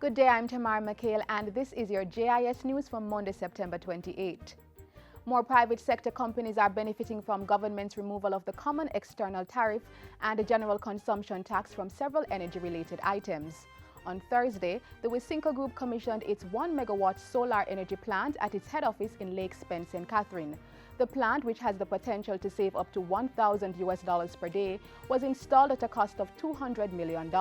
Good day, I'm Tamar McHale, and this is your JIS news for Monday, September 28. More private sector companies are benefiting from government's removal of the common external tariff and the general consumption tax from several energy-related items. On Thursday, the Wisynco Group commissioned its 1 megawatt solar energy plant at its head office in Lake Spence, St. Catherine. The plant, which has the potential to save up to $1,000 per day, was installed at a cost of $200 million.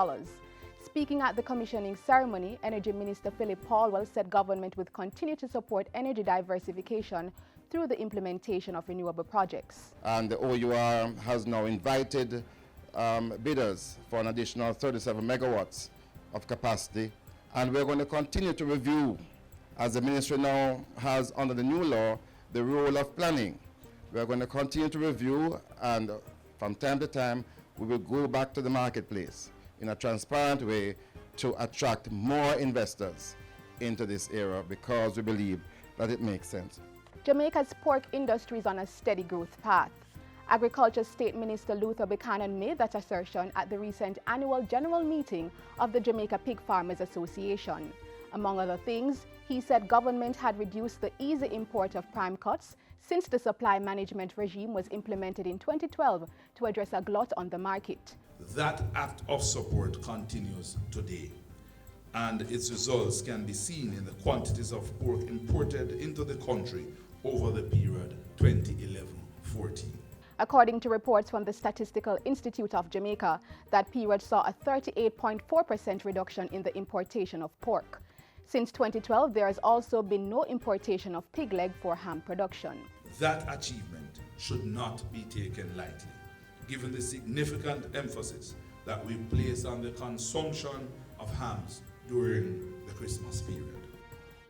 Speaking at the commissioning ceremony, Energy Minister Philip Paulwell said government would continue to support energy diversification through the implementation of renewable projects. And the OUR has now invited bidders for an additional 37 megawatts of capacity, and we're going to continue to review, as the ministry now has under the new law, the role of planning. We're going to continue to review, and from time to time we will go back to the marketplace in a transparent way to attract more investors into this era, because we believe that it makes sense. Jamaica's pork industry is on a steady growth path. Agriculture State Minister Luther Buchanan made that assertion at the recent annual general meeting of the Jamaica Pig Farmers Association. Among other things, he said government had reduced the easy import of prime cuts since the supply management regime was implemented in 2012 to address a glut on the market. That act of support continues today, and its results can be seen in the quantities of pork imported into the country over the period 2011-14. According to reports from the Statistical Institute of Jamaica, that period saw a 38.4% reduction in the importation of pork. Since 2012, there has also been no importation of pig leg for ham production. That achievement should not be taken lightly, given the significant emphasis that we place on the consumption of hams during the Christmas period.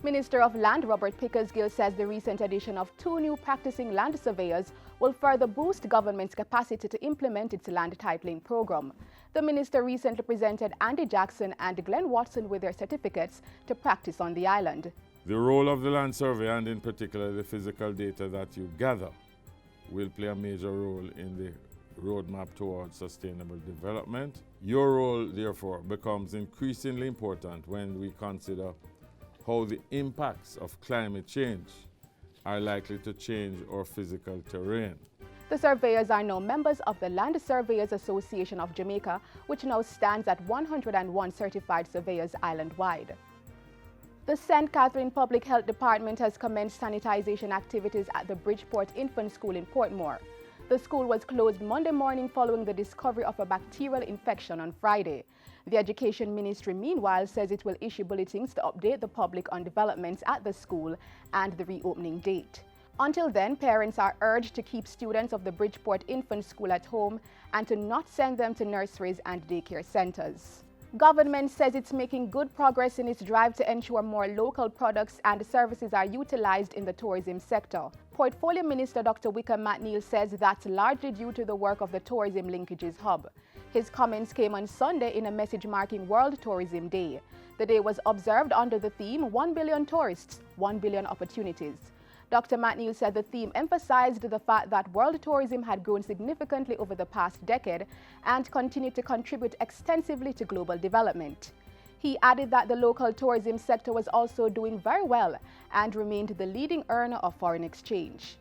Minister of Land Robert Pickersgill says the recent addition of 2 new practicing land surveyors will further boost government's capacity to implement its land titling program. The minister recently presented Andy Jackson and Glenn Watson with their certificates to practice on the island. The role of the land survey, and in particular the physical data that you gather, will play a major role in the roadmap towards sustainable development. Your role, therefore, becomes increasingly important when we consider how the impacts of climate change are likely to change our physical terrain. The surveyors are now members of the Land Surveyors Association of Jamaica, which now stands at 101 certified surveyors island-wide. The St. Catherine Public Health Department has commenced sanitization activities at the Bridgeport Infant School in Portmore. The school was closed Monday morning following the discovery of a bacterial infection on Friday. The Education Ministry, meanwhile, says it will issue bulletins to update the public on developments at the school and the reopening date. Until then, parents are urged to keep students of the Bridgeport Infant School at home and to not send them to nurseries and daycare centers. Government says it's making good progress in its drive to ensure more local products and services are utilized in the tourism sector. Portfolio Minister Dr. Wickham McNeil says that's largely due to the work of the Tourism Linkages Hub. His comments came on Sunday in a message marking World Tourism Day. The day was observed under the theme 1 billion tourists, 1 billion opportunities. Dr. McNeil said the theme emphasized the fact that world tourism had grown significantly over the past decade and continued to contribute extensively to global development. He added that the local tourism sector was also doing very well and remained the leading earner of foreign exchange.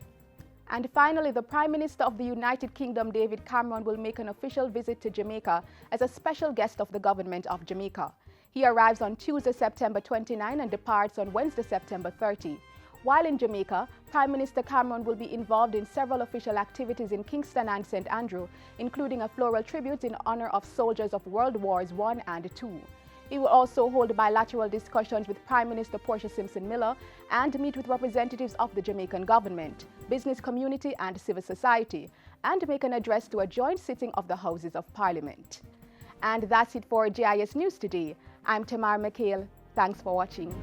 And finally, the Prime Minister of the United Kingdom, David Cameron, will make an official visit to Jamaica as a special guest of the government of Jamaica. He arrives on Tuesday, September 29 and departs on Wednesday, September 30. While in Jamaica, Prime Minister Cameron will be involved in several official activities in Kingston and St. Andrew, including a floral tribute in honor of soldiers of World Wars I and II. He will also hold bilateral discussions with Prime Minister Portia Simpson Miller and meet with representatives of the Jamaican government, business community and civil society, and make an address to a joint sitting of the Houses of Parliament. And that's it for JIS News today. I'm Tamar McHale. Thanks for watching.